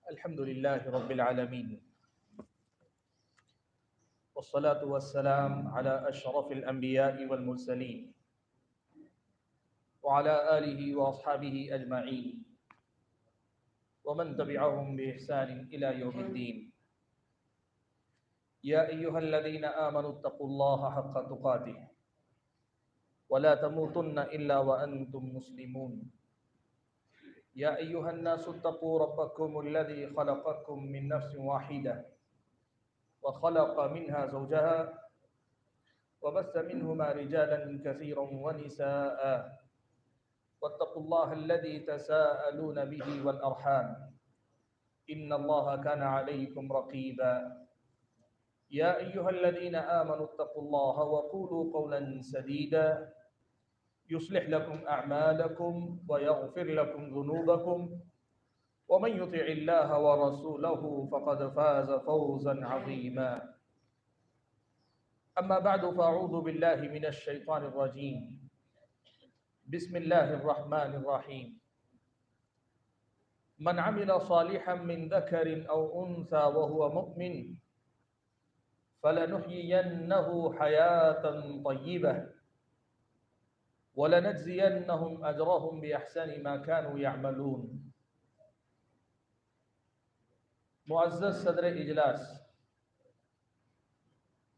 الحمد لله رب العالمين والصلاة والسلام على أشرف الأنبياء والمرسلين وعلى آله وأصحابه أجمعين ومن تبعهم بإحسان إلى يوم الدين. يا أيها الذين آمنوا اتقوا الله حق تقاته ولا تموتن إلا وأنتم مسلمون. يا أيها الناس اتقوا ربكم الذي خلقكم من نفس واحدة وخلق منها زوجها وبث منهما رجالا كثيرا ونساء واتقوا الله الذي تساءلون به والأرحام إن الله كان عليكم رقيبا. يا أيها الذين آمنوا اتقوا الله وقولوا قولا سديدا يصلح لكم أعمالكم ويغفر لكم ذنوبكم ومن يطع الله ورسوله فقد فاز فوزا عظيما. أما بعد فأعوذ بالله من الشيطان الرجيم. بسم الله الرحمن الرحيم. من عمل صالحا من ذكر أو أنثى وهو مؤمن فلنحيينه حياة طيبة وَلَنَجْزِيَنَّهُمْ أَجْرَهُمْ بِأَحْسَنِ مَا كَانُوا يَعْمَلُونَ. معزز صدر اجلاس،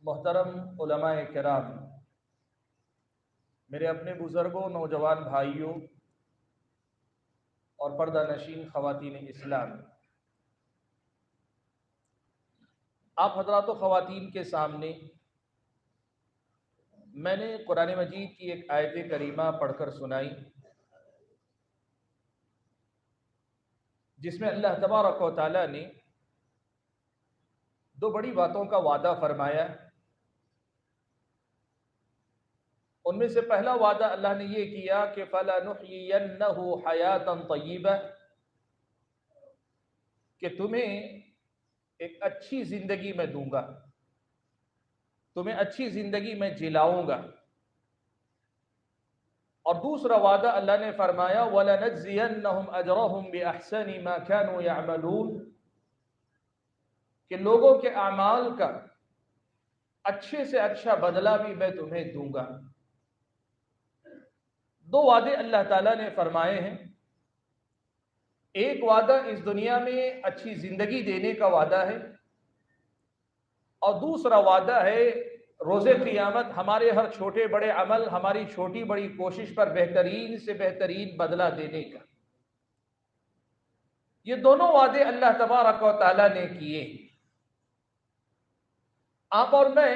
محترم علماء کرام، میرے اپنے بزرگوں، نوجوان بھائیوں اور پردہ نشین خواتین اسلام، آپ حضرات و خواتین کے سامنے میں نے قرآن مجید کی ایک آیت کریمہ پڑھ کر سنائی جس میں اللہ تبارک و تعالی نے دو بڑی باتوں کا وعدہ فرمایا. ان میں سے پہلا وعدہ اللہ نے یہ کیا کہ فَلَنُحْيِيَنَّهُ حَيَاةً طَيِّبَةً، کہ تمہیں ایک اچھی زندگی میں دوں گا، تمہیں اچھی زندگی میں جلاؤں گا. اور دوسرا وعدہ اللہ نے فرمایا وَلَنَجْزِيَنَّهُمْ أَجْرَهُمْ بِأَحْسَنِ مَا كَانُوا يَعْمَلُونَ، کہ لوگوں کے اعمال کا اچھے سے اچھا بدلہ بھی میں تمہیں دوں گا. دو وعدے اللہ تعالیٰ نے فرمائے ہیں. ایک وعدہ اس دنیا میں اچھی زندگی دینے کا وعدہ ہے، اور دوسرا وعدہ ہے روز قیامت ہمارے ہر چھوٹے بڑے عمل، ہماری چھوٹی بڑی کوشش پر بہترین سے بہترین بدلہ دینے کا. یہ دونوں وعدے اللہ تبارک و تعالیٰ نے کیے. آپ اور میں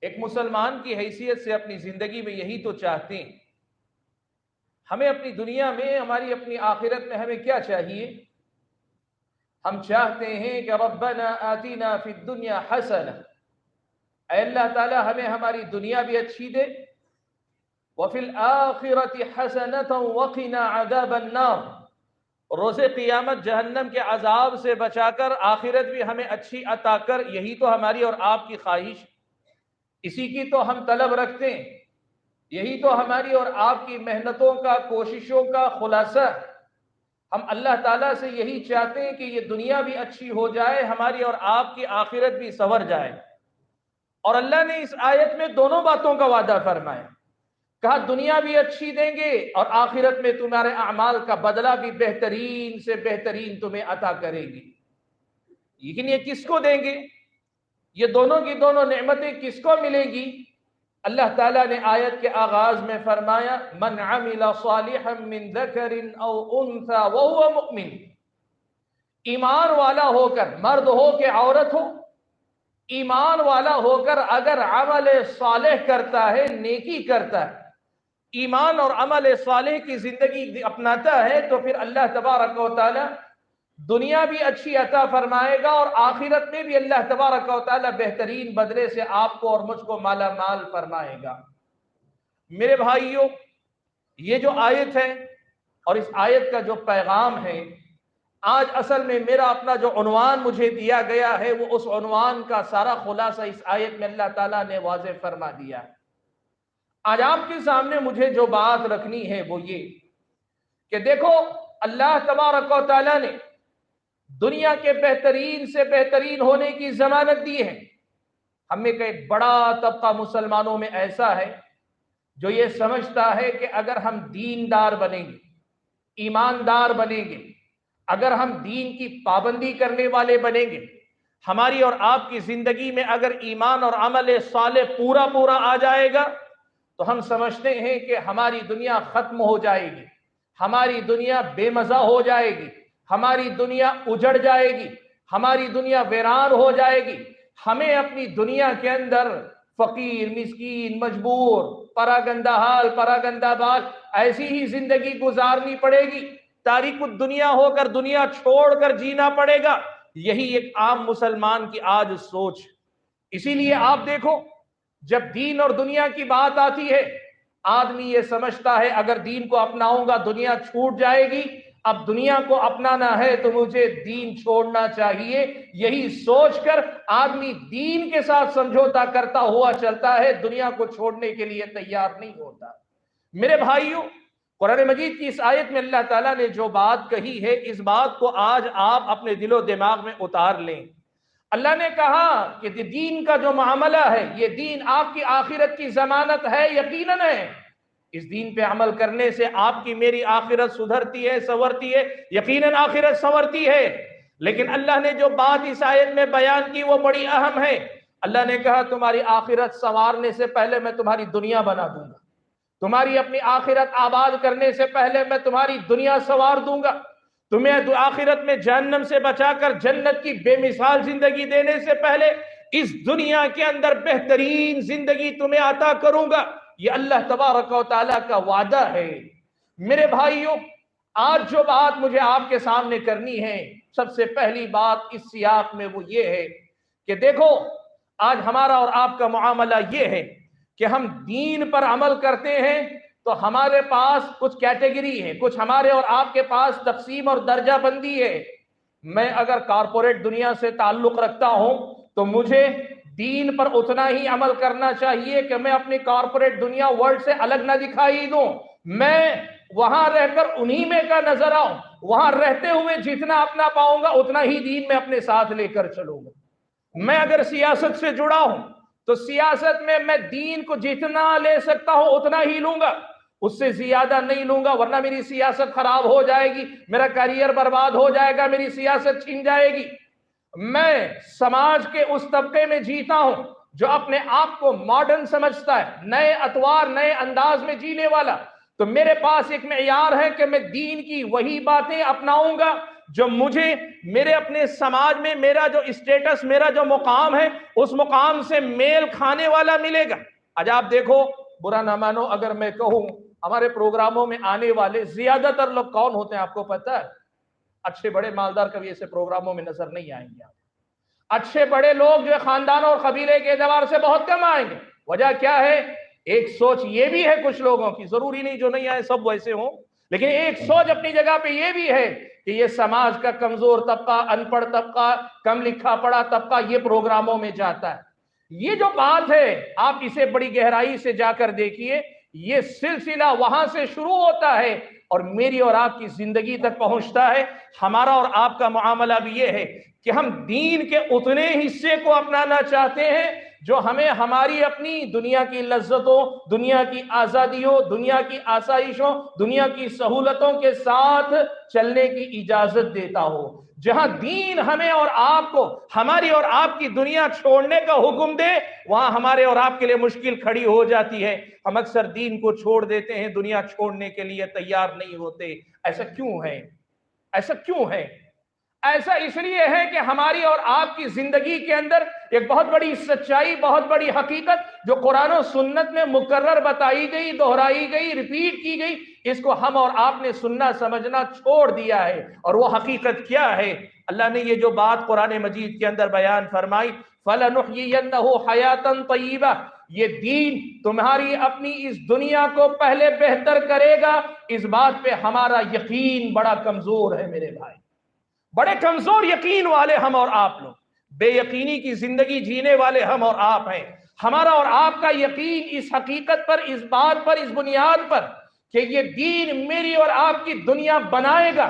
ایک مسلمان کی حیثیت سے اپنی زندگی میں یہی تو چاہتے ہیں. ہمیں اپنی دنیا میں، ہماری اپنی آخرت میں ہمیں کیا چاہیے؟ ہم چاہتے ہیں کہ ربنا آتنا فی الدنیا حسنہ، اے اللہ تعالی ہمیں ہماری دنیا بھی اچھی دے، وفی الآخرۃ حسنۃ وقنا عذاب النار، روز قیامت جہنم کے عذاب سے بچا کر آخرت بھی ہمیں اچھی عطا کر. یہی تو ہماری اور آپ کی خواہش، اسی کی تو ہم طلب رکھتے ہیں، یہی تو ہماری اور آپ کی محنتوں کا، کوششوں کا خلاصہ. ہم اللہ تعالیٰ سے یہی چاہتے ہیں کہ یہ دنیا بھی اچھی ہو جائے، ہماری اور آپ کی آخرت بھی سنور جائے. اور اللہ نے اس آیت میں دونوں باتوں کا وعدہ فرمایا. کہا دنیا بھی اچھی دیں گے اور آخرت میں تمہارے اعمال کا بدلہ بھی بہترین سے بہترین تمہیں عطا کریں گے. لیکن یہ کس کو دیں گے؟ یہ دونوں کی دونوں نعمتیں کس کو ملیں گی؟ اللہ تعالیٰ نے آیت کے آغاز میں فرمایا من عمل صالحا من ذکر او انثى وهو مؤمن، ایمان والا ہو کر، مرد ہو کہ عورت ہو، ایمان والا ہو کر اگر عمل صالح کرتا ہے، نیکی کرتا ہے، ایمان اور عمل صالح کی زندگی اپناتا ہے، تو پھر اللہ تبارک و تعالی دنیا بھی اچھی عطا فرمائے گا اور آخرت میں بھی اللہ تبارک و تعالی بہترین بدلے سے آپ کو اور مجھ کو مالا مال فرمائے گا. میرے بھائیوں، یہ جو آیت ہے اور اس آیت کا جو پیغام ہے، آج اصل میں میرا اپنا جو عنوان مجھے دیا گیا ہے وہ اس عنوان کا سارا خلاصہ اس آیت میں اللہ تعالیٰ نے واضح فرما دیا ہے. آج آپ کے سامنے مجھے جو بات رکھنی ہے وہ یہ کہ دیکھو اللہ تبارک و تعالیٰ نے دنیا کے بہترین سے بہترین ہونے کی ضمانت دی ہے۔ ہم میں کا ایک بڑا طبقہ مسلمانوں میں ایسا ہے جو یہ سمجھتا ہے کہ اگر ہم دیندار بنیں گے، ایماندار بنیں گے، اگر ہم دین کی پابندی کرنے والے بنیں گے، ہماری اور آپ کی زندگی میں اگر ایمان اور عمل صالح پورا آ جائے گا تو ہم سمجھتے ہیں کہ ہماری دنیا ختم ہو جائے گی، ہماری دنیا بے مزہ ہو جائے گی، ہماری دنیا اجڑ جائے گی، ہماری دنیا ویران ہو جائے گی۔ ہمیں اپنی دنیا کے اندر فقیر، مسکین، مجبور، پراگندہ حال، پراگندہ بال ایسی ہی زندگی گزارنی پڑے گی، تاریک الدنیا ہو کر دنیا چھوڑ کر جینا پڑے گا۔ یہی ایک عام مسلمان کی آج سوچ۔ اسی لیے آپ دیکھو، جب دین اور دنیا کی بات آتی ہے، آدمی یہ سمجھتا ہے اگر دین کو اپناؤں گا دنیا چھوٹ جائے گی، اب دنیا کو اپنانا ہے تو مجھے دین چھوڑنا چاہیے۔ یہی سوچ کر آدمی دین کے ساتھ سمجھوتا کرتا ہوا چلتا ہے، دنیا کو چھوڑنے کے لیے تیار نہیں ہوتا۔ میرے بھائیوں، قرآن مجید کی اس آیت میں اللہ تعالیٰ نے جو بات کہی ہے، اس بات کو آج آپ اپنے دل و دماغ میں اتار لیں۔ اللہ نے کہا کہ دین کا جو معاملہ ہے، یہ دین آپ کی آخرت کی ضمانت ہے، یقیناً ہے۔ اس دین پہ عمل کرنے سے آپ کی میری آخرت سدھرتی ہے، سنورتی ہے، یقیناً آخرت سنورتی ہے۔ لیکن اللہ نے جو بات اس آیت میں بیان کی وہ بڑی اہم ہے۔ اللہ نے کہا تمہاری آخرت سنوارنے سے پہلے میں تمہاری دنیا بنا دوں گا، تمہاری اپنی آخرت آباد کرنے سے پہلے میں تمہاری دنیا سنوار دوں گا، تمہیں آخرت میں جہنم سے بچا کر جنت کی بے مثال زندگی دینے سے پہلے اس دنیا کے اندر بہترین زندگی تمہیں عطا کروں گا۔ یہ اللہ تبارک و تعالیٰ کا وعدہ ہے۔ میرے بھائیوں، آج جو بات مجھے آپ کے سامنے کرنی ہے، سب سے پہلی بات اس سیاق میں وہ یہ ہے کہ دیکھو، آج ہمارا اور آپ کا معاملہ یہ ہے کہ ہم دین پر عمل کرتے ہیں تو ہمارے پاس کچھ کیٹیگری ہے، کچھ ہمارے اور آپ کے پاس تقسیم اور درجہ بندی ہے۔ میں اگر کارپوریٹ دنیا سے تعلق رکھتا ہوں تو مجھے دین پر اتنا ہی عمل کرنا چاہیے کہ میں اپنی کارپوریٹ دنیا ورلڈ سے الگ نہ دکھائی دوں، میں وہاں رہ کر انہی میں کا نظر آؤں، وہاں رہتے ہوئے جتنا اپنا پاؤں گا اتنا ہی دین میں اپنے ساتھ لے کر چلوں گا۔ میں اگر سیاست سے جڑا ہوں تو سیاست میں دین کو جتنا لے سکتا ہوں اتنا ہی لوں گا، اس سے زیادہ نہیں لوں گا، ورنہ میری سیاست خراب ہو جائے گی، میرا کیریئر برباد ہو جائے گا، میری سیاست چھن جائے گی۔ میں سماج کے اس طبقے میں جیتا ہوں جو اپنے آپ کو ماڈرن سمجھتا ہے، نئے اطوار، نئے انداز میں جینے والا، تو میرے پاس ایک معیار ہے کہ میں دین کی وہی باتیں اپناؤں گا جو مجھے میرے اپنے سماج میں میرا جو اسٹیٹس، میرا جو مقام ہے، اس مقام سے میل کھانے والا ملے گا۔ آج آپ دیکھو، برا نہ مانو اگر میں کہوں، ہمارے پروگراموں میں آنے والے زیادہ تر لوگ کون ہوتے ہیں آپ کو پتہ ہے؟ اچھے بڑے مالدار کبھی ایسے پروگراموں میں نظر نہیں آئیں گے۔ اچھے بڑے لوگ جو خاندانوں اور قبیلے کے اعتبار سے بہت کم آئیں گے۔ وجہ کیا ہے؟ ایک سوچ یہ بھی ہے کچھ لوگوں کی، ضروری نہیں جو نہیں آئے سب ویسے ہوں، لیکن ایک سوچ اپنی جگہ پہ یہ بھی ہے کہ یہ سماج کا کمزور طبقہ، ان پڑھ طبقہ، کم لکھا پڑھا طبقہ یہ پروگراموں میں جاتا ہے۔ یہ جو بات ہے آپ اسے بڑی گہرائی سے جا کر دیکھیے، یہ سلسلہ وہاں سے شروع ہوتا ہے اور میری اور آپ کی زندگی تک پہنچتا ہے۔ ہمارا اور آپ کا معاملہ بھی یہ ہے کہ ہم دین کے اتنے حصے کو اپنانا چاہتے ہیں جو ہمیں ہماری اپنی دنیا کی لذتوں، دنیا کی آزادیوں، دنیا کی آسائشوں، دنیا کی سہولتوں کے ساتھ چلنے کی اجازت دیتا ہو۔ جہاں دین ہمیں اور آپ کو ہماری اور آپ کی دنیا چھوڑنے کا حکم دے، وہاں ہمارے اور آپ کے لیے مشکل کھڑی ہو جاتی ہے۔ ہم اکثر دین کو چھوڑ دیتے ہیں، دنیا چھوڑنے کے لیے تیار نہیں ہوتے۔ ایسا کیوں ہے؟ ایسا کیوں ہے؟ ایسا اس لیے ہے کہ ہماری اور آپ کی زندگی کے اندر ایک بہت بڑی سچائی، بہت بڑی حقیقت جو قرآن و سنت میں مکرر بتائی گئی، دہرائی گئی، ریپیٹ کی گئی، اس کو ہم اور آپ نے سننا سمجھنا چھوڑ دیا ہے۔ اور وہ حقیقت کیا ہے؟ اللہ نے یہ جو بات قرآن مجید کے اندر بیان فرمائی، فَلَنُحْيِيَنَّهُ حَيَاتًا طَيِّبَةً، یہ دین تمہاری اپنی اس دنیا کو پہلے بہتر کرے گا۔ اس بات پہ ہمارا یقین بڑا کمزور ہے میرے بھائی، بڑے کمزور یقین والے ہم اور آپ لوگ، بے یقینی کی زندگی جینے والے ہم اور آپ ہیں۔ ہمارا اور آپ کا یقین اس حقیقت پر، اس بات پر، اس بنیاد پر کہ یہ دین میری اور آپ کی دنیا بنائے گا،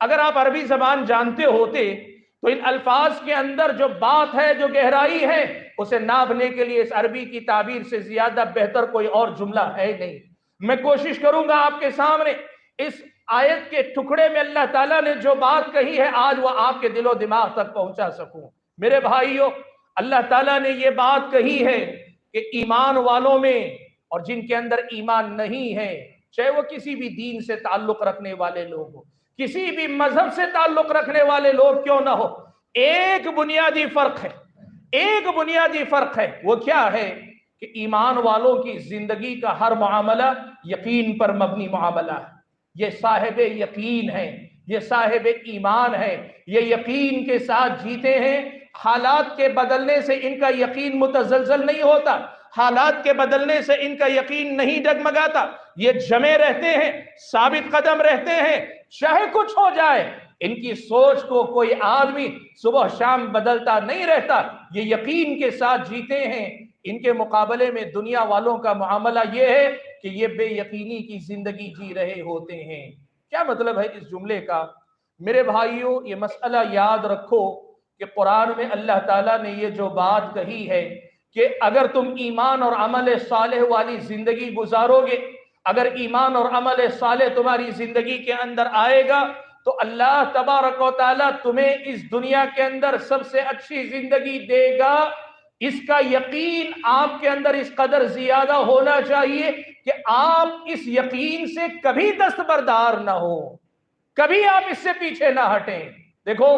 اگر آپ عربی زبان جانتے ہوتے تو ان الفاظ کے اندر جو بات ہے، جو گہرائی ہے، اسے ناپنے کے لیے اس عربی کی تعبیر سے زیادہ بہتر کوئی اور جملہ ہے نہیں۔ میں کوشش کروں گا آپ کے سامنے اس آیت کے ٹکڑے میں اللہ تعالیٰ نے جو بات کہی ہے آج وہ آپ کے دل و دماغ تک پہنچا سکوں۔ میرے بھائیوں، اللہ تعالیٰ نے یہ بات کہی ہے کہ ایمان والوں میں اور جن کے اندر ایمان نہیں ہے، چاہے وہ کسی بھی دین سے تعلق رکھنے والے لوگ ہو، کسی بھی مذہب سے تعلق رکھنے والے لوگ کیوں نہ ہو، ایک بنیادی فرق ہے، ایک بنیادی فرق ہے۔ وہ کیا ہے کہ ایمان والوں کی زندگی کا ہر معاملہ یقین پر مبنی معاملہ ہے۔ یہ صاحب یقین ہے، یہ صاحب ایمان ہے، یہ یقین کے ساتھ جیتے ہیں۔ حالات کے بدلنے سے ان کا یقین متزلزل نہیں ہوتا، حالات کے بدلنے سے ان کا یقین نہیں ڈگمگاتا، یہ جمے رہتے ہیں، ثابت قدم رہتے ہیں، چاہے کچھ ہو جائے۔ ان کی سوچ کو کوئی آدمی صبح شام بدلتا نہیں رہتا، یہ یقین کے ساتھ جیتے ہیں۔ ان کے مقابلے میں دنیا والوں کا معاملہ یہ ہے کہ یہ بے یقینی کی زندگی جی رہے ہوتے ہیں۔ کیا مطلب ہے اس جملے کا؟ میرے بھائیوں، یہ مسئلہ یاد رکھو کہ قرآن میں اللہ تعالیٰ نے یہ جو بات کہی ہے کہ اگر تم ایمان اور عمل صالح والی زندگی گزارو گے، اگر ایمان اور عمل صالح تمہاری زندگی کے اندر آئے گا تو اللہ تبارک و تعالیٰ تمہیں اس دنیا کے اندر سب سے اچھی زندگی دے گا۔ اس کا یقین آپ کے اندر اس قدر زیادہ ہونا چاہیے کہ آپ اس یقین سے کبھی دستبردار نہ ہو، کبھی آپ اس سے پیچھے نہ ہٹیں۔ دیکھو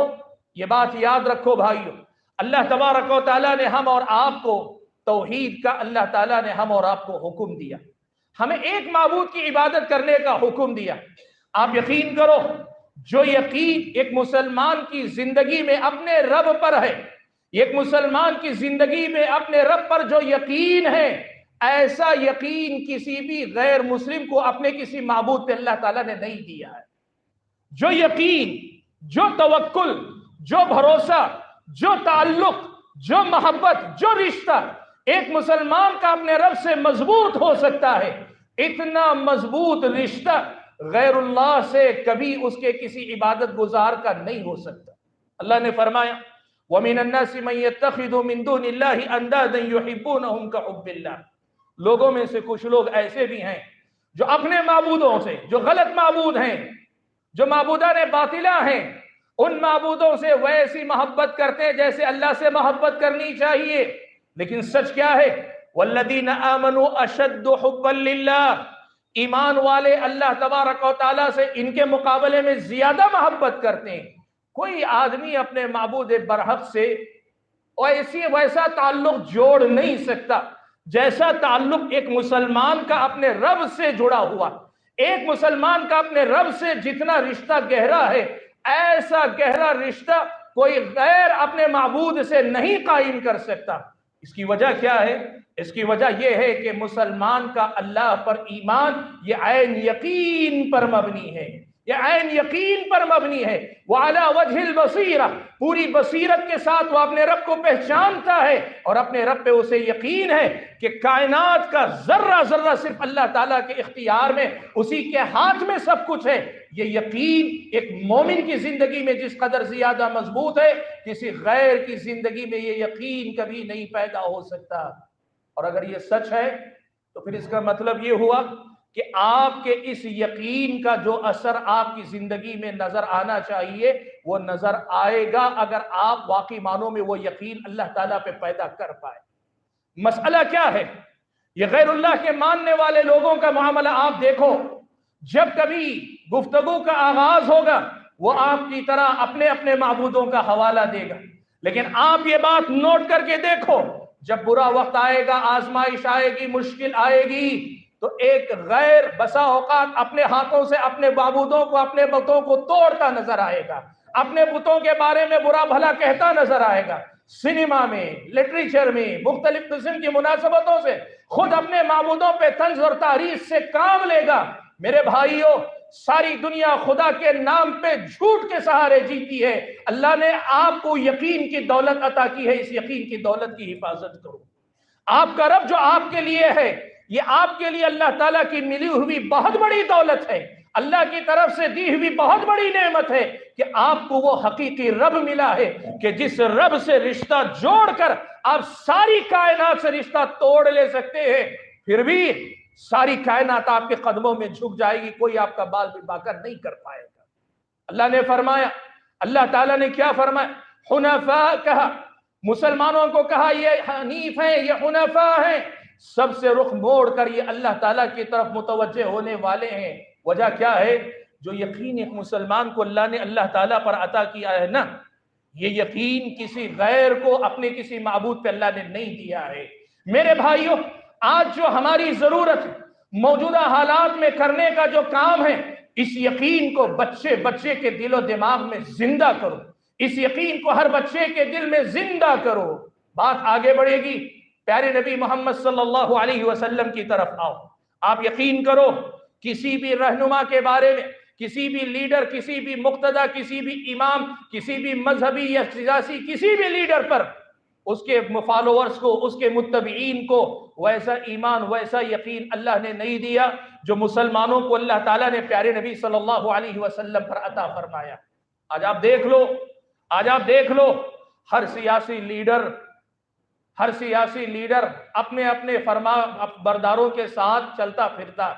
یہ بات یاد رکھو بھائیو، اللہ تبارک و تعالیٰ نے ہم اور آپ کو توحید کا، اللہ تعالیٰ نے ہم اور آپ کو حکم دیا، ہمیں ایک معبود کی عبادت کرنے کا حکم دیا۔ آپ یقین کرو، جو یقین ایک مسلمان کی زندگی میں اپنے رب پر ہے، ایک مسلمان کی زندگی میں اپنے رب پر جو یقین ہے، ایسا یقین کسی بھی غیر مسلم کو اپنے کسی معبود پہ اللہ تعالیٰ نے نہیں دیا ہے۔ جو یقین، جو توکل، جو بھروسہ، جو تعلق، جو محبت، جو رشتہ ایک مسلمان کا اپنے رب سے مضبوط ہو سکتا ہے، اتنا مضبوط رشتہ غیر اللہ سے کبھی اس کے کسی عبادت گزار کا نہیں ہو سکتا۔ اللہ نے فرمایا وَمِنَ النَّاسِ مَن يَتَّخِذُ مِن دُونِ اللَّهِ أَندَادًا يُحِبُّونَهُمْ كَحُبِّ اللَّهِ۔ لوگوں میں سے کچھ لوگ ایسے بھی ہیں جو اپنے معبودوں سے، جو غلط معبود ہیں، جو معبودان باطلہ ہیں، ان معبودوں سے ویسی محبت کرتے ہیں جیسے اللہ سے محبت کرنی چاہیے۔ لیکن سچ کیا ہے؟ وَالَّذِينَ آمَنُوا أَشَدُّ حُبًّا لِلَّهِ، ایمان والے اللہ تبارک و تعالیٰ سے ان کے مقابلے میں زیادہ محبت کرتے ہیں۔ کوئی آدمی اپنے معبود برحق سے ویسا تعلق جوڑ نہیں سکتا جیسا تعلق ایک مسلمان کا اپنے رب سے جڑا ہوا۔ ایک مسلمان کا اپنے رب سے جتنا رشتہ گہرا ہے، ایسا گہرا رشتہ کوئی غیر اپنے معبود سے نہیں قائم کر سکتا۔ اس کی وجہ کیا ہے؟ اس کی وجہ یہ ہے کہ مسلمان کا اللہ پر ایمان یہ عین یقین پر مبنی ہے، یہ عین یقین پر مبنی ہے۔ وَعَلَى وَجْهِ الْبَصِيرَةِ، پوری بصیرت کے ساتھ وہ اپنے رب کو پہچانتا ہے اور اپنے رب پہ اسے یقین ہے کہ کائنات کا ذرہ ذرہ صرف اللہ تعالیٰ کے اختیار میں، اسی کے ہاتھ میں سب کچھ ہے۔ یہ یقین ایک مومن کی زندگی میں جس قدر زیادہ مضبوط ہے، کسی غیر کی زندگی میں یہ یقین کبھی نہیں پیدا ہو سکتا۔ اور اگر یہ سچ ہے تو پھر اس کا مطلب یہ ہوا کہ آپ کے اس یقین کا جو اثر آپ کی زندگی میں نظر آنا چاہیے وہ نظر آئے گا اگر آپ واقعی معنوں میں وہ یقین اللہ تعالیٰ پہ پیدا کر پائے۔ مسئلہ کیا ہے؟ یہ غیر اللہ کے ماننے والے لوگوں کا معاملہ آپ دیکھو، جب کبھی گفتگو کا آغاز ہوگا وہ آپ کی طرح اپنے اپنے معبودوں کا حوالہ دے گا، لیکن آپ یہ بات نوٹ کر کے دیکھو، جب برا وقت آئے گا، آزمائش آئے گی، مشکل آئے گی، تو ایک غیر بسا اوقات اپنے ہاتھوں سے اپنے معبودوں کو، اپنے بتوں کو توڑتا نظر آئے گا، اپنے بتوں کے بارے میں برا بھلا کہتا نظر آئے گا۔ سینما میں، لٹریچر میں، مختلف قسم کی مناسبتوں سے خود اپنے معبودوں پہ طنز اور تعریف سے کام لے گا۔ میرے بھائیوں، ساری دنیا خدا کے نام پہ جھوٹ کے سہارے جیتی ہے۔ اللہ نے آپ کو یقین کی دولت عطا کی ہے، اس یقین کی دولت کی حفاظت کرو۔ آپ کا رب جو آپ کے لیے ہے، یہ آپ کے لیے اللہ تعالیٰ کی ملی ہوئی بہت بڑی دولت ہے۔ اللہ کی طرف سے دی ہوئی بہت بڑی نعمت ہے کہ آپ کو وہ حقیقی رب ملا ہے کہ جس رب سے رشتہ جوڑ کر آپ ساری کائنات سے رشتہ توڑ لے سکتے ہیں، پھر بھی ساری کائنات آپ کے قدموں میں جھک جائے گی، کوئی آپ کا بال بھی باکر نہیں کر پائے گا۔ اللہ نے فرمایا، اللہ تعالیٰ نے کیا فرمایا؟ حنفاء کہا، مسلمانوں کو کہا یہ حنیف ہیں، یہ حنفاء ہیں، سب سے رخ موڑ کر یہ اللہ تعالیٰ کی طرف متوجہ ہونے والے ہیں۔ وجہ کیا ہے؟ جو یقین ایک مسلمان کو اللہ نے اللہ تعالیٰ پر عطا کیا ہے نا، یہ یقین کسی غیر کو اپنے کسی معبود پہ اللہ نے نہیں دیا ہے۔ میرے بھائیوں، آج جو ہماری ضرورت موجودہ حالات میں کرنے کا جو کام ہے، اس یقین کو بچے بچے کے دل و دماغ میں زندہ کرو، اس یقین کو ہر بچے کے دل میں زندہ کرو۔ بات آگے بڑھے گی، پیارے نبی محمد صلی اللہ علیہ وسلم کی طرف آؤ۔ آپ یقین کرو کسی بھی رہنما کے بارے میں، کسی بھی لیڈر، کسی بھی مقتدی، کسی بھی امام، کسی بھی مذہبی یا سیاسی کسی بھی لیڈر پر اس کے فالوورز کو، اس کے متبعین کو ویسا ایمان، ویسا یقین اللہ نے نہیں دیا جو مسلمانوں کو اللہ تعالیٰ نے پیارے نبی صلی اللہ علیہ وسلم پر عطا فرمایا۔ آج آپ دیکھ لو ہر سیاسی لیڈر اپنے اپنے فرما برداروں کے ساتھ چلتا پھرتا،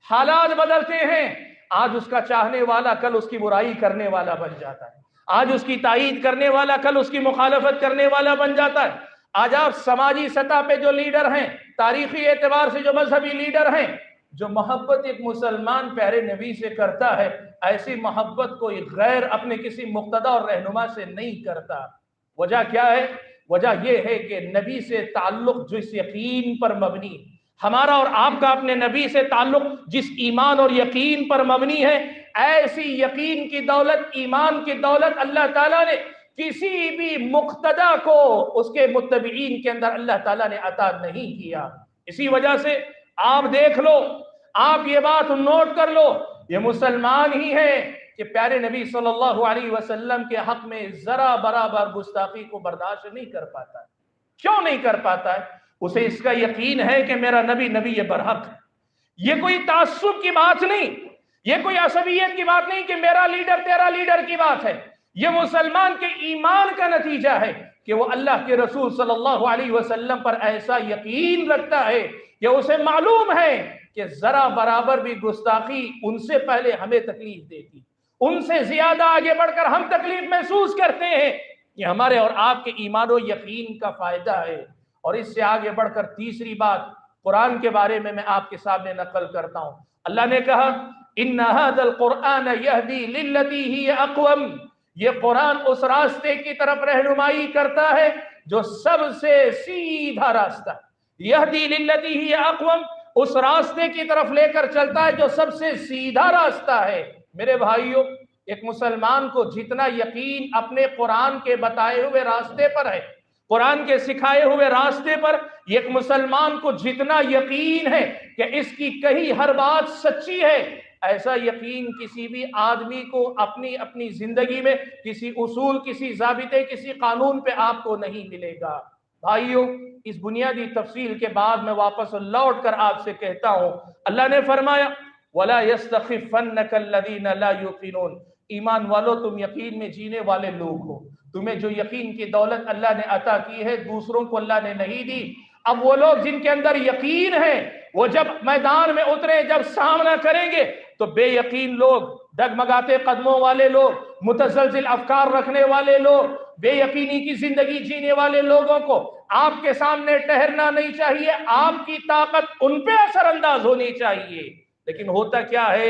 حالات بدلتے ہیں، آج اس کا چاہنے والا کل اس کی برائی کرنے والا بن جاتا ہے، آج اس کی تائید کرنے والا کل اس کی مخالفت کرنے والا بن جاتا ہے۔ آج آپ سماجی سطح پہ جو لیڈر ہیں، تاریخی اعتبار سے جو مذہبی لیڈر ہیں، جو محبت ایک مسلمان پیارے نبی سے کرتا ہے، ایسی محبت کوئی غیر اپنے کسی مقتدی اور رہنما سے نہیں کرتا۔ وجہ کیا ہے؟ وجہ یہ ہے کہ نبی سے تعلق جس یقین پر مبنی، ہمارا اور آپ کا اپنے نبی سے تعلق جس ایمان اور یقین پر مبنی ہے، ایسی یقین کی دولت، ایمان کی دولت اللہ تعالیٰ نے کسی بھی مقتدی کو اس کے متبعین کے اندر اللہ تعالیٰ نے عطا نہیں کیا۔ اسی وجہ سے آپ دیکھ لو، آپ یہ بات نوٹ کر لو، یہ مسلمان ہی ہے کہ پیارے نبی صلی اللہ علیہ وسلم کے حق میں ذرا برابر گستاخی کو برداشت نہیں کر پاتا ہے۔ کیوں نہیں کر پاتا ہے؟ اسے اس کا یقین ہے کہ میرا نبی یہ برحق ہے۔ یہ کوئی تعصب کی بات نہیں، یہ کوئی عصبیت کی بات نہیں کہ میرا لیڈر تیرا لیڈر کی بات ہے۔ یہ مسلمان کے ایمان کا نتیجہ ہے کہ وہ اللہ کے رسول صلی اللہ علیہ وسلم پر ایسا یقین رکھتا ہے کہ اسے معلوم ہے کہ ذرا برابر بھی گستاخی ان سے پہلے ہمیں تکلیف دیتی، ان سے زیادہ آگے بڑھ کر ہم تکلیف محسوس کرتے ہیں۔ یہ ہمارے اور آپ کے ایمان و یقین کا فائدہ ہے۔ اور اس سے آگے بڑھ کر تیسری بات قرآن کے بارے میں آپ کے سامنے نقل کرتا ہوں۔ اللہ نے کہا ان ھذا القرآن یہدی للتی ہی اقوم، یہ قرآن اس راستے کی طرف رہنمائی کرتا ہے جو سب سے سیدھا راستہ، یہدی للتی ہی اقوم، اس راستے کی طرف لے کر چلتا ہے جو سب سے سیدھا راستہ ہے۔ میرے بھائیوں، ایک مسلمان کو جتنا یقین اپنے قرآن کے بتائے ہوئے راستے پر ہے، قرآن کے سکھائے ہوئے راستے پر ایک مسلمان کو جتنا یقین ہے کہ اس کی کہی ہر بات سچی ہے، ایسا یقین کسی بھی آدمی کو اپنی زندگی میں کسی اصول، کسی ضابطے، کسی قانون پہ آپ کو نہیں ملے گا۔ بھائیوں، اس بنیادی تفصیل کے بعد میں واپس لوٹ کر آپ سے کہتا ہوں، اللہ نے فرمایا وَلَا يَسْتَخِفَّنَّكَ الَّذِينَ لَا يُقِنُونَ، ایمان والو تم یقین میں جینے والے لوگ ہو، تمہیں جو یقین کی دولت اللہ نے عطا کی ہے دوسروں کو اللہ نے نہیں دی۔ اب وہ لوگ جن کے اندر یقین ہے، وہ جب میدان میں اترے، جب سامنا کریں گے تو بے یقین لوگ، ڈگمگاتے قدموں والے لوگ، متزلزل افکار رکھنے والے لوگ، بے یقینی کی زندگی جینے والے لوگوں کو آپ کے سامنے ٹہرنا نہیں چاہیے، آپ کی طاقت ان پہ اثر انداز ہونی چاہیے۔ لیکن ہوتا کیا ہے،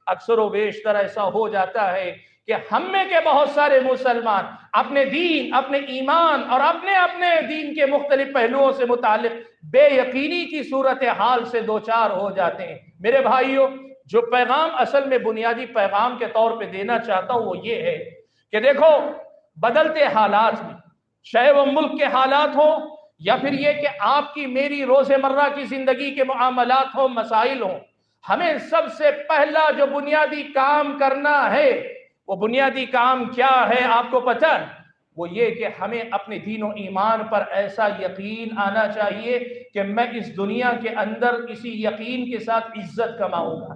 اکثر و بیشتر ایسا ہو جاتا ہے کہ ہم میں کے بہت سارے مسلمان اپنے دین، اپنے ایمان اور اپنے دین کے مختلف پہلوؤں سے متعلق بے یقینی کی صورتحال سے دوچار ہو جاتے ہیں۔ میرے بھائیوں، جو پیغام اصل میں بنیادی پیغام کے طور پہ دینا چاہتا ہوں وہ یہ ہے کہ دیکھو، بدلتے حالات میں، چاہے وہ ملک کے حالات ہوں یا پھر یہ کہ آپ کی میری روزمرہ کی زندگی کے معاملات ہوں، مسائل ہوں، ہمیں سب سے پہلا جو بنیادی کام کرنا ہے، وہ بنیادی کام کیا ہے آپ کو پتہ ہے؟ وہ یہ کہ ہمیں اپنے دین و ایمان پر ایسا یقین آنا چاہیے کہ میں اس دنیا کے اندر اسی یقین کے ساتھ عزت کماؤں گا،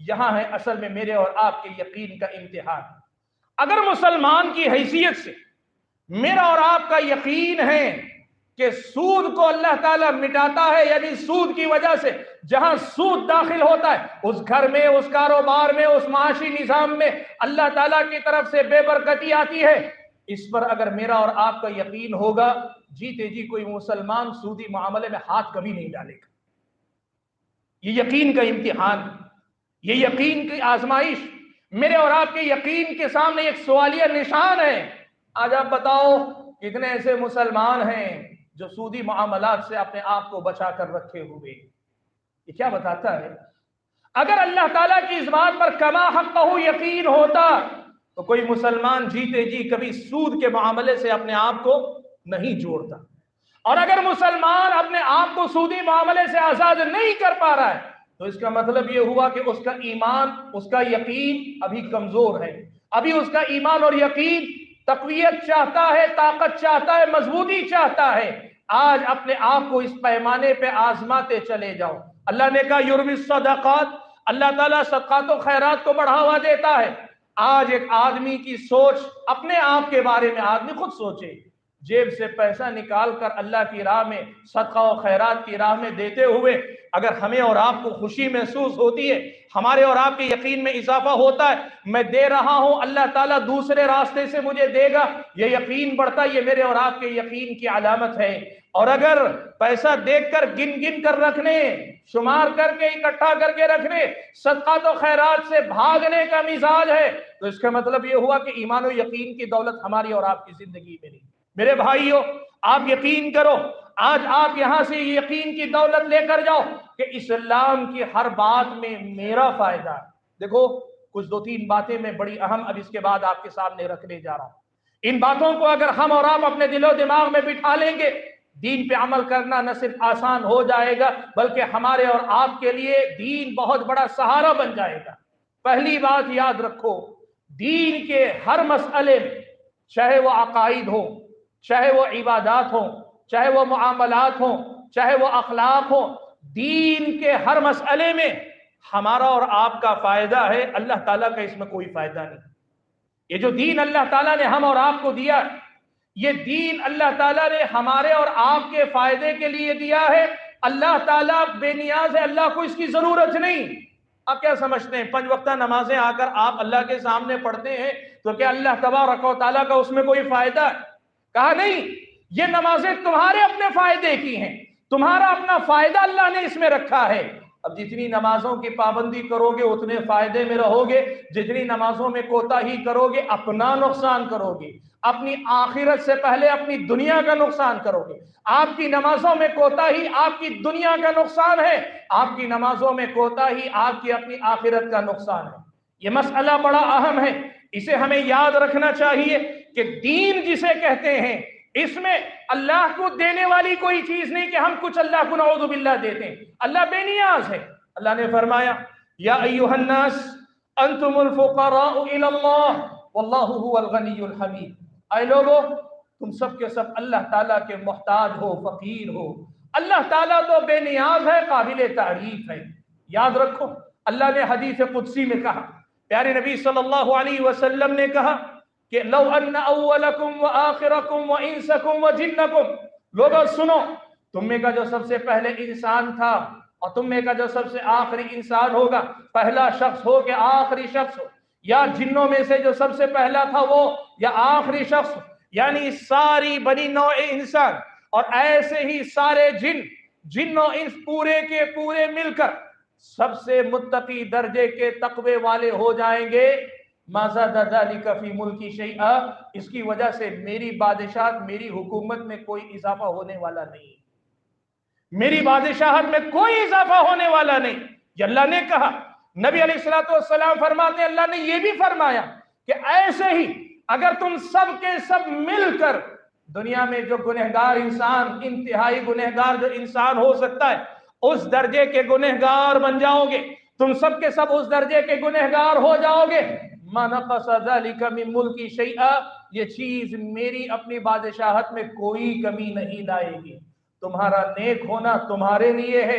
یہاں ہے اصل میں میرے اور آپ کے یقین کا امتحان۔ اگر مسلمان کی حیثیت سے میرا اور آپ کا یقین ہے کہ سود کو اللہ تعالیٰ مٹاتا ہے، یعنی سود کی وجہ سے جہاں سود داخل ہوتا ہے اس گھر میں، اس کاروبار میں، اس معاشی نظام میں اللہ تعالیٰ کی طرف سے بے برکتی آتی ہے، اس پر اگر میرا اور آپ کا یقین ہوگا، جیتے جی کوئی مسلمان سودی معاملے میں ہاتھ کبھی نہیں ڈالے گا۔ یہ یقین کا امتحان، یہ یقین کی آزمائش میرے اور آپ کے یقین کے سامنے ایک سوالیہ نشان ہے۔ آج آپ بتاؤ کتنے ایسے مسلمان ہیں جو سودی معاملات سے اپنے آپ کو بچا کر رکھے ہوئے؟ یہ کیا بتاتا ہے؟ اگر اللہ تعالیٰ کی اس بات پر کما حقہ یقین ہوتا تو کوئی مسلمان جیتے جی کبھی سود کے معاملے سے اپنے آپ کو نہیں جوڑتا، اور اگر مسلمان اپنے آپ کو سودی معاملے سے آزاد نہیں کر پا رہا ہے تو اس کا مطلب یہ ہوا کہ اس کا ایمان، اس کا یقین ابھی کمزور ہے، ابھی اس کا ایمان اور یقین تقویت چاہتا ہے، طاقت چاہتا ہے، مضبوطی چاہتا ہے۔ آج اپنے آپ کو اس پیمانے پہ آزماتے چلے جاؤ۔ اللہ نے کہا یربی الصدقات، اللہ تعالیٰ صدقات و خیرات کو بڑھاوا دیتا ہے۔ آج ایک آدمی کی سوچ اپنے آپ کے بارے میں، آدمی خود سوچے، جیب سے پیسہ نکال کر اللہ کی راہ میں، صدقہ و خیرات کی راہ میں دیتے ہوئے اگر ہمیں اور آپ کو خوشی محسوس ہوتی ہے، ہمارے اور آپ کے یقین میں اضافہ ہوتا ہے، میں دے رہا ہوں اللہ تعالیٰ دوسرے راستے سے مجھے دے گا، یہ یقین بڑھتا ہے، یہ میرے اور آپ کے یقین کی علامت ہے۔ اور اگر پیسہ دیکھ کر گن گن کر رکھنے، شمار کر کے اکٹھا کر کے رکھنے، صدقات و خیرات سے بھاگنے کا مزاج ہے تو اس کا مطلب یہ ہوا کہ ایمان و یقین کی دولت ہماری اور آپ کی زندگی میں نہیں۔ میرے بھائیو، آپ یقین کرو، آج آپ یہاں سے یقین کی دولت لے کر جاؤ کہ اسلام کی ہر بات میں میرا فائدہ ہے۔ دیکھو کچھ دو تین باتیں میں بڑی اہم اب اس کے بعد آپ کے سامنے رکھنے جا رہا ہوں۔ ان باتوں کو اگر ہم اور آپ اپنے دل و دماغ میں بٹھا لیں گے، دین پہ عمل کرنا نہ صرف آسان ہو جائے گا بلکہ ہمارے اور آپ کے لیے دین بہت بڑا سہارا بن جائے گا۔ پہلی بات یاد رکھو، دین کے ہر مسئلے میں، چاہے وہ عقائد ہو، چاہے وہ عبادات ہوں، چاہے وہ معاملات ہوں، چاہے وہ اخلاق ہوں، دین کے ہر مسئلے میں ہمارا اور آپ کا فائدہ ہے، اللہ تعالیٰ کا اس میں کوئی فائدہ نہیں۔ یہ جو دین اللہ تعالیٰ نے ہم اور آپ کو دیا، یہ دین اللہ تعالیٰ نے ہمارے اور آپ کے فائدے کے لیے دیا ہے۔ اللہ تعالیٰ بے نیاز ہے، اللہ کو اس کی ضرورت نہیں۔ آپ کیا سمجھتے ہیں 5 وقتہ نمازیں آ کر آپ اللہ کے سامنے پڑھتے ہیں تو کیا اللہ تبارک و تعالیٰ کا اس میں کوئی فائدہ ہے؟ کہا نہیں، یہ نمازیں تمہارے اپنے فائدے کی ہیں، تمہارا اپنا فائدہ اللہ نے اس میں رکھا ہے۔ اب جتنی نمازوں کی پابندی کرو گے اتنے فائدے میں رہو گے، جتنی نمازوں میں کوتاہی کرو گے اپنا نقصان کرو گے، اپنی آخرت سے پہلے اپنی دنیا کا نقصان کرو گے۔ آپ کی نمازوں میں کوتاہی آپ کی دنیا کا نقصان ہے، آپ کی نمازوں میں کوتاہی آپ کی اپنی آخرت کا نقصان ہے۔ یہ مسئلہ بڑا اہم ہے، اسے ہمیں یاد رکھنا چاہیے کہ دین جسے کہتے ہیں اس میں اللہ کو دینے والی کوئی چیز نہیں کہ ہم کچھ اللہ کو نعوذ باللہ دیتے ہیں۔ اللہ بے نیاز ہے۔ اللہ نے فرمایا یا ایھا الناس انتم الفقراء الی اللہ واللہ هو الغنی الحمید۔ اے لوگو، تم سب کے سب اللہ تعالیٰ کے محتاج ہو، فقیر ہو۔ اللہ تعالیٰ تو بے نیاز ہے، قابل تعریف ہے۔ یاد رکھو اللہ نے حدیث قدسی میں کہا، پیارے نبی صلی اللہ علیہ وسلم نے کہا کہ لو ان اولکم وآخرکم وانسکم وجنکم، لوگوں سنو، تم میں کا جو سب سے پہلے انسان تھا اور تم میں کا جو سب سے آخری انسان ہوگا، پہلا شخص ہو کہ آخری شخص ہو، یا جنوں میں سے جو سب سے پہلا تھا وہ یا آخری شخص ہو، یعنی ساری بنی نوع انسان اور ایسے ہی سارے جن و انس پورے کے پورے مل کر سب سے متقی درجے کے تقوی والے ہو جائیں گے، ما زاد ذلک فی ملکی شیئا، اس کی وجہ سے میری بادشاہت، میری حکومت میں کوئی اضافہ ہونے والا نہیں، میری بادشاہت میں کوئی اضافہ ہونے والا نہیں۔ یہ اللہ نے کہا۔ نبی علیہ الصلوۃ والسلام فرماتے ہیں اللہ نے یہ بھی فرمایا کہ ایسے ہی اگر تم سب کے سب مل کر دنیا میں جو گنہگار انسان، انتہائی گنہگار جو انسان ہو سکتا ہے، اس درجے کے گنہگار بن جاؤ گے، تم سب کے سب اس درجے کے گنہگار ہو جاؤ گے، ما نقص ذلک من ملکی شیئا، یہ چیز میری اپنی بادشاہت میں کوئی کمی نہیں لائے گی۔ تمہارا نیک ہونا تمہارے لیے ہے،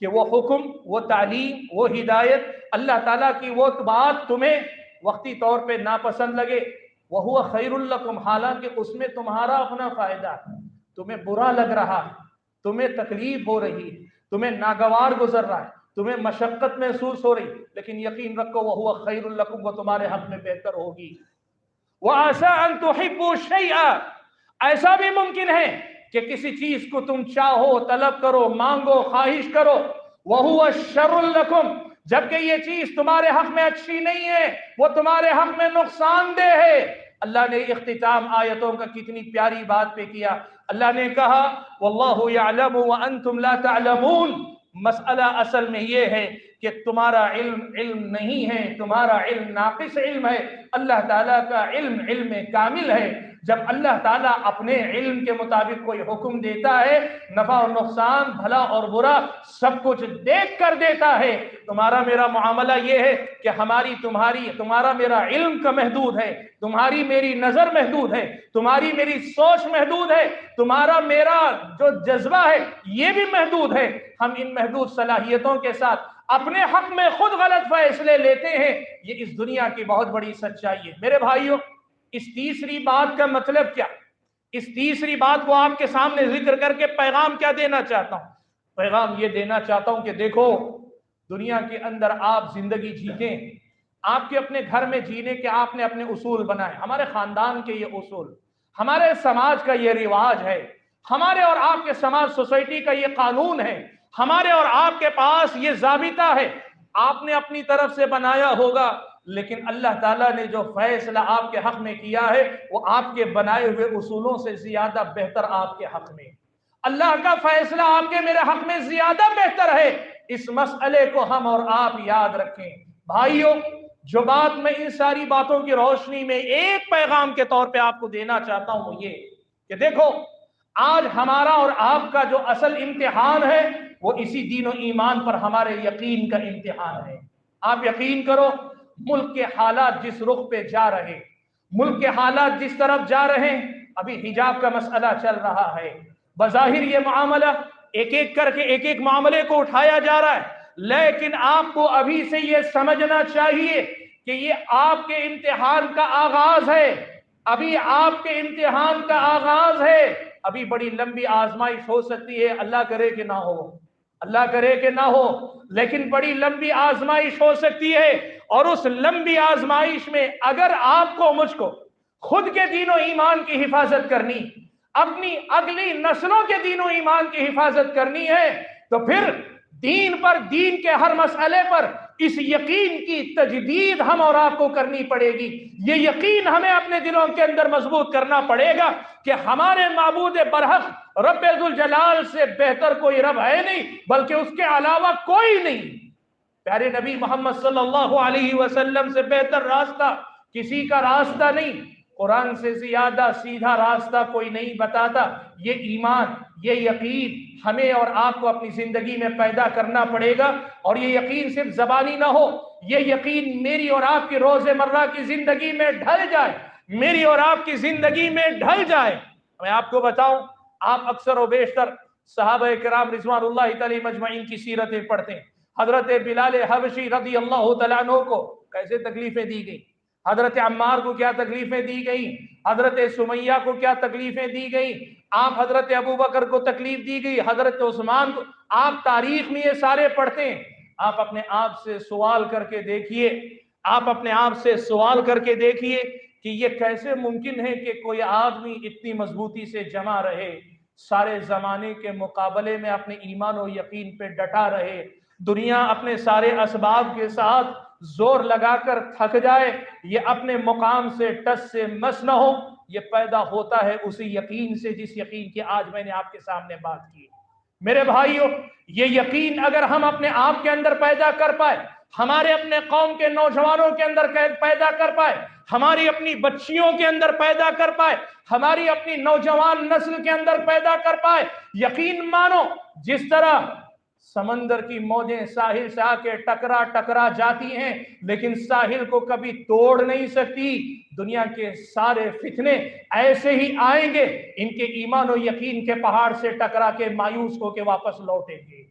کہ وہ حکم، وہ تعلیم، وہ ہدایت، اللہ تعالیٰ کی وہ بات تمہیں وقتی طور پہ ناپسند لگے، وَهُوَ خَيْرٌ لَكُمْ، حالانکہ اس میں تمہارا اپنا فائدہ ہے، تمہیں برا لگ رہا ہے، تمہیں تکلیف ہو رہی ہے، تمہیں ناگوار گزر رہا ہے، تمہیں مشقت محسوس ہو رہی، لیکن یقین رکھو وَهُوَ خَيْرٌ لَكُمْ، وہ تمہارے حق میں بہتر ہوگی۔ وَعَسَىٰ أَن تُحِبُّوا شَيْئًا، ایسا بھی ممکن ہے کہ کسی چیز کو تم چاہو، طلب کرو، مانگو، خواہش کرو، وَهُوَ شَرٌ لَكُمْ، جبکہ یہ چیز تمہارے حق میں اچھی نہیں ہے، وہ تمہارے حق میں نقصان دہ ہے۔ اللہ نے اختتام آیتوں کا کتنی پیاری بات پہ کیا، اللہ نے کہا وَاللَّهُ يَعْلَمُ وَأَنْتُمْ لَا تَعْلَمُونَ، مسئلہ اصل میں یہ ہے کہ تمہارا علم نہیں ہے، تمہارا علم ناقص علم ہے، اللہ تعالیٰ کا علم کامل ہے۔ جب اللہ تعالیٰ اپنے علم کے مطابق کوئی حکم دیتا ہے، نفع اور نقصان، بھلا اور برا سب کچھ دیکھ کر دیتا ہے۔ تمہارا میرا معاملہ یہ ہے کہ تمہارا میرا علم کا محدود ہے، تمہاری میری نظر محدود ہے، تمہاری میری سوچ محدود ہے، تمہارا میرا جو جذبہ ہے یہ بھی محدود ہے۔ ہم ان محدود صلاحیتوں کے ساتھ اپنے حق میں خود غلط فیصلے لیتے ہیں، یہ اس دنیا کی بہت بڑی سچائی ہے۔ میرے بھائیوں، اس تیسری بات کا مطلب کیا؟ اس تیسری بات کو آپ کے سامنے ذکر کر کے پیغام کیا دینا چاہتا ہوں؟ پیغام یہ دینا چاہتا ہوں کہ دیکھو، دنیا کے اندر آپ زندگی جیتے، آپ کے اپنے گھر میں جینے کے آپ نے اپنے اصول بنائے، ہمارے خاندان کے یہ اصول، ہمارے سماج کا یہ رواج ہے، ہمارے اور آپ کے سماج سوسائٹی کا یہ قانون ہے، ہمارے اور آپ کے پاس یہ ضابطہ ہے، آپ نے اپنی طرف سے بنایا ہوگا، لیکن اللہ تعالیٰ نے جو فیصلہ آپ کے حق میں کیا ہے وہ آپ کے بنائے ہوئے اصولوں سے زیادہ بہتر آپ کے حق میں، اللہ کا فیصلہ آپ کے میرے حق میں زیادہ بہتر ہے۔ اس مسئلے کو ہم اور آپ یاد رکھیں۔ بھائیوں، جو بات میں ان ساری باتوں کی روشنی میں ایک پیغام کے طور پہ آپ کو دینا چاہتا ہوں وہ یہ کہ دیکھو، آج ہمارا اور آپ کا جو اصل امتحان ہے وہ اسی دین و ایمان پر ہمارے یقین کا امتحان ہے۔ آپ یقین کرو، ملک کے حالات جس رخ پہ جا رہے، ملک کے حالات جس طرف جا رہے ہیں، ابھی حجاب کا مسئلہ چل رہا ہے، بظاہر یہ معاملہ ایک ایک کر کے ایک ایک معاملے کو اٹھایا جا رہا ہے، لیکن آپ کو ابھی سے یہ سمجھنا چاہیے کہ یہ آپ کے امتحان کا آغاز ہے، ابھی آپ کے امتحان کا آغاز ہے، ابھی بڑی لمبی آزمائش ہو سکتی ہے، اللہ کرے کہ نہ ہو، اللہ کرے کہ نہ ہو، لیکن بڑی لمبی آزمائش ہو سکتی ہے، اور اس لمبی آزمائش میں اگر آپ کو مجھ کو خود کے دین و ایمان کی حفاظت کرنی، اپنی اگلی نسلوں کے دین و ایمان کی حفاظت کرنی ہے، تو پھر دین پر، دین کے ہر مسئلے پر اس یقین کی تجدید ہم اور آپ کو کرنی پڑے گی۔ یہ یقین ہمیں اپنے دلوں کے اندر مضبوط کرنا پڑے گا کہ ہمارے معبود برحق رب ذوالجلال سے بہتر کوئی رب ہے نہیں، بلکہ اس کے علاوہ کوئی نہیں۔ پیارے نبی محمد صلی اللہ علیہ وسلم سے بہتر راستہ کسی کا راستہ نہیں، قرآن سے زیادہ سیدھا راستہ کوئی نہیں بتاتا۔ یہ ایمان، یہ یقین ہمیں اور آپ کو اپنی زندگی میں پیدا کرنا پڑے گا، اور یہ یقین صرف زبانی نہ ہو، یہ یقین میری اور آپ کی روز مرہ کی زندگی میں ڈھل جائے، میری اور آپ کی زندگی میں ڈھل جائے۔ میں آپ کو بتاؤں، آپ اکثر و بیشتر صحابہ کرام رضوان اللہ تعالی مجمعین کی سیرتیں پڑھتے ہیں۔ حضرت بلال حبشی رضی اللہ تعالیٰ عنہ کو کیسے تکلیفیں دی گئی، حضرت عمار کو کیا تکلیفیں دی گئی، حضرت سمیہ کو کیا تکلیفیں دی گئی، آپ حضرت ابو بکر کو تکلیف دی گئی، حضرت عثمان کو، آپ تاریخ میں یہ سارے پڑھتے ہیں۔ آپ اپنے آپ سے سوال کر کے دیکھیے، آپ اپنے آپ سے سوال کر کے دیکھیے کہ یہ کیسے ممکن ہے کہ کوئی آدمی اتنی مضبوطی سے جمع رہے، سارے زمانے کے مقابلے میں اپنے ایمان و یقین پہ ڈٹا رہے، دنیا اپنے سارے اسباب کے ساتھ زور لگا کر تھک جائے، یہ اپنے مقام سے ٹس سے مس نہ ہو۔ یہ پیدا ہوتا ہے اسی یقین سے جس یقین کی آج میں نے آپ کے سامنے بات کی۔ میرے بھائیوں، یہ یقین اگر ہم اپنے آپ کے اندر پیدا کر پائے، ہمارے اپنے قوم کے نوجوانوں کے اندر پیدا کر پائے، ہماری اپنی بچیوں کے اندر پیدا کر پائے، ہماری اپنی نوجوان نسل کے اندر پیدا کر پائے، یقین مانو جس طرح سمندر کی موجیں ساحل سے آ کے ٹکرا ٹکرا جاتی ہیں لیکن ساحل کو کبھی توڑ نہیں سکتی، دنیا کے سارے فتنے ایسے ہی آئیں گے، ان کے ایمان و یقین کے پہاڑ سے ٹکرا کے مایوس ہو کے واپس لوٹیں گے۔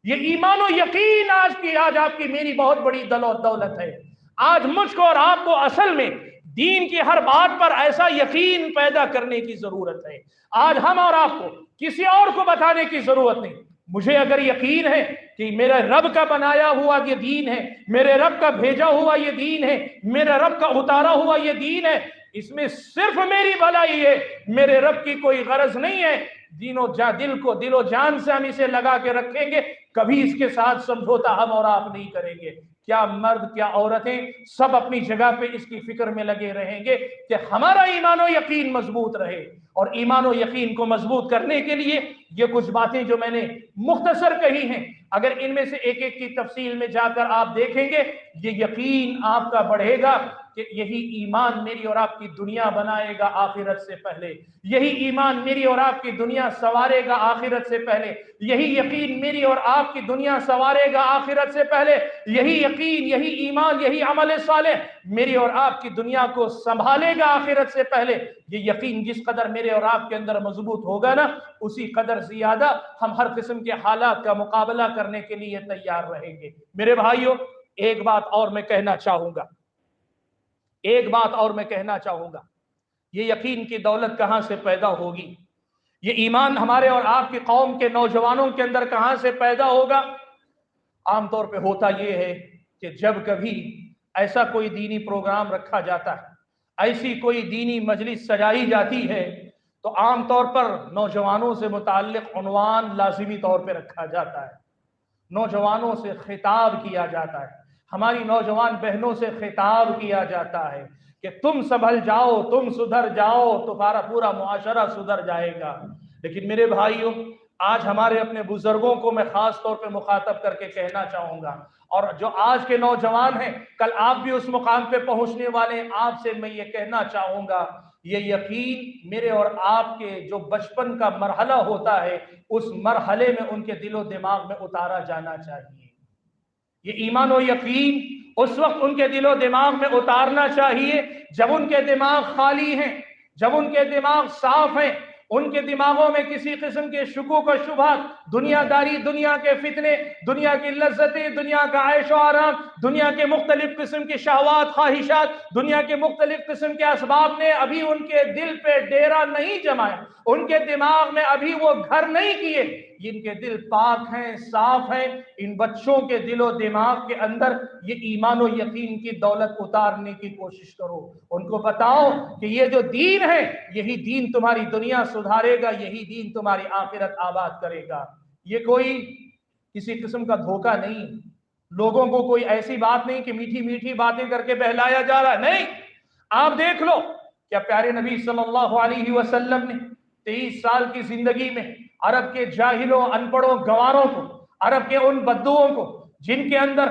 یہ ایمان و یقین آج آپ کی میری بہت بڑی دولت ہے۔ آج مجھ کو اور آپ کو اصل میں دین کی ہر بات پر ایسا یقین پیدا کرنے کی ضرورت ہے۔ آج ہم اور آپ کو کسی اور کو بتانے کی ضرورت نہیں۔ مجھے اگر یقین ہے کہ میرے رب کا بنایا ہوا یہ دین ہے، میرے رب کا بھیجا ہوا یہ دین ہے، میرے رب کا اتارا ہوا یہ دین ہے، اس میں صرف میری بھلائی ہے، میرے رب کی کوئی غرض نہیں ہے، دل و جان سے ہم اسے لگا کے رکھیں گے، کبھی اس کے ساتھ سمجھوتا ہم اور آپ نہیں کریں گے۔ کیا مرد کیا عورتیں سب اپنی جگہ پہ اس کی فکر میں لگے رہیں گے کہ ہمارا ایمان و یقین مضبوط رہے۔ اور ایمان و یقین کو مضبوط کرنے کے لیے یہ کچھ باتیں جو میں نے مختصر کہی ہیں، اگر ان میں سے ایک ایک کی تفصیل میں جا کر آپ دیکھیں گے، یہ یقین آپ کا بڑھے گا کہ یہی ایمان میری اور آپ کی دنیا بنائے گا آخرت سے پہلے، یہی ایمان میری اور آپ کی دنیا سنوارے گا آخرت سے پہلے، یہی یقین میری اور آپ کی دنیا سنوارے گا آخرت سے پہلے، یہی یقین، یہی ایمان، یہی عمل صالح میری اور آپ کی دنیا کو سنبھالے گا آخرت سے پہلے۔ یہ یقین جس قدر میرے اور آپ کے اندر مضبوط ہوگا نا، اسی قدر زیادہ ہم ہر قسم کے حالات کا مقابلہ کرنے کے لیے تیار رہیں گے۔ میرے بھائیوں، ایک بات اور میں کہنا چاہوں گا، یہ یقین کی دولت کہاں سے پیدا ہوگی؟ یہ ایمان ہمارے اور آپ کی قوم کے نوجوانوں کے اندر کہاں سے پیدا ہوگا؟ عام طور پہ ہوتا یہ ہے کہ جب کبھی ایسا کوئی دینی پروگرام رکھا جاتا ہے، ایسی کوئی دینی مجلس سجائی جاتی ہے، تو عام طور پر نوجوانوں سے متعلق عنوان لازمی طور پہ رکھا جاتا ہے، نوجوانوں سے خطاب کیا جاتا ہے، ہماری نوجوان بہنوں سے خطاب کیا جاتا ہے کہ تم سنبھل جاؤ، تم سدھر جاؤ، تمہارا پورا معاشرہ سدھر جائے گا۔ لیکن میرے بھائیوں، آج ہمارے اپنے بزرگوں کو میں خاص طور پہ مخاطب کر کے کہنا چاہوں گا، اور جو آج کے نوجوان ہیں، کل آپ بھی اس مقام پہ پہنچنے والے ہیں، آپ سے میں یہ کہنا چاہوں گا، یہ یقین میرے اور آپ کے جو بچپن کا مرحلہ ہوتا ہے، اس مرحلے میں ان کے دل و دماغ میں اتارا جانا چاہیے۔ یہ ایمان و یقین اس وقت ان کے دل و دماغ میں اتارنا چاہیے جب ان کے دماغ خالی ہیں، جب ان کے دماغ صاف ہیں، ان کے دماغوں میں کسی قسم کے شکوک و شبہات، دنیا داری، دنیا کے فتنے، دنیا کی لذتیں، دنیا کا عیش و آرام، دنیا کے مختلف قسم کی شہوات، خواہشات، دنیا کے مختلف قسم کے اسباب نے ابھی ان کے دل پہ ڈیرا نہیں جمایا، ان کے دماغ میں ابھی وہ گھر نہیں کیے۔ جن کے دل پاک ہیں، صاف ہیں، ان بچوں کے دل و دماغ کے اندر یہ ایمان و یقین کی دولت اتارنے کی کوشش کرو، ان کو بتاؤ کہ یہ جو دین ہے، یہی دین تمہاری دنیا سدھارے گا، یہی دین تمہاری آخرت آباد کرے گا۔ یہ کوئی کسی قسم کا دھوکہ نہیں، لوگوں کو کوئی ایسی بات نہیں کہ میٹھی میٹھی باتیں کر کے بہلایا جا رہا ہے، نہیں۔ آپ دیکھ لو، کیا پیارے نبی صلی اللہ علیہ وسلم نے 23 سال کی زندگی میں عرب کے جاہلوں، ان پڑھوں، گواروں کو، عرب کے ان بدوؤں کو جن کے اندر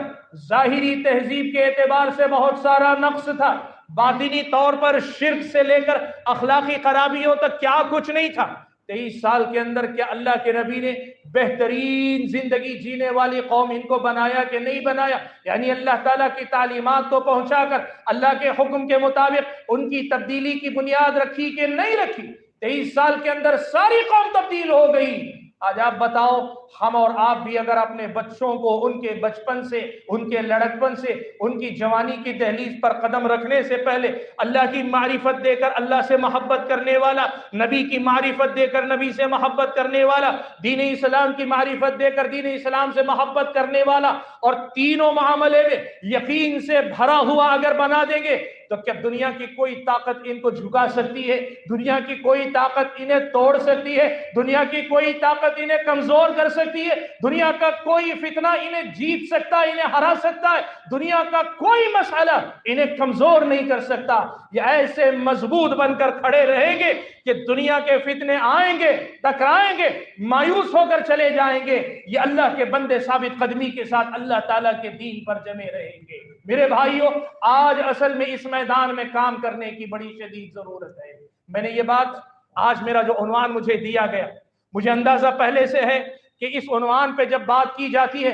ظاہری تہذیب کے اعتبار سے بہت سارا نقص تھا، باطنی طور پر شرک سے لے کر اخلاقی خرابیوں تک کیا کچھ نہیں تھا، 23 سال کے اندر کیا اللہ کے نبی نے بہترین زندگی جینے والی قوم ان کو بنایا کہ نہیں بنایا؟ یعنی اللہ تعالیٰ کی تعلیمات کو پہنچا کر اللہ کے حکم کے مطابق ان کی تبدیلی کی بنیاد رکھی کہ نہیں رکھی؟ 23 سال کے اندر ساری قوم تبدیل ہو گئی۔ آج آپ بتاؤ، ہم اور آپ بھی اگر اپنے بچوں کو ان کے بچپن سے، ان کے لڑکپن سے، ان کی جوانی کی دہلیز پر قدم رکھنے سے پہلے اللہ کی معرفت دے کر اللہ سے محبت کرنے والا، نبی کی معرفت دے کر نبی سے محبت کرنے والا، دین اسلام کی معرفت دے کر دین اسلام سے محبت کرنے والا، اور تینوں معاملے میں یقین سے بھرا ہوا اگر بنا دیں گے، تو کیا دنیا کی کوئی طاقت ان کو جھکا سکتی ہے؟ دنیا کی کوئی طاقت انہیں توڑ سکتی ہے؟ دنیا کی کوئی طاقت انہیں کمزور کر سکتی ہے؟ دنیا کا کوئی فتنہ انہیں جیت سکتا ہے، انہیں ہرا سکتا ہے؟ دنیا کا کوئی مسئلہ انہیں کمزور نہیں کر سکتا۔ یہ ایسے مضبوط بن کر کھڑے رہیں گے کہ دنیا کے فتنے آئیں گے، ٹکرائیں گے، مایوس ہو کر چلے جائیں گے، یہ اللہ کے بندے ثابت قدمی کے ساتھ اللہ تعالیٰ کے دین پر جمے رہیں گے۔ میرے بھائیوں، آج اصل میں اس میدان میں کام کرنے کی بڑی شدید ضرورت ہے۔ میں نے یہ بات، آج میرا جو عنوان مجھے دیا گیا، مجھے اندازہ پہلے سے ہے کہ اس عنوان پہ جب بات کی جاتی ہے،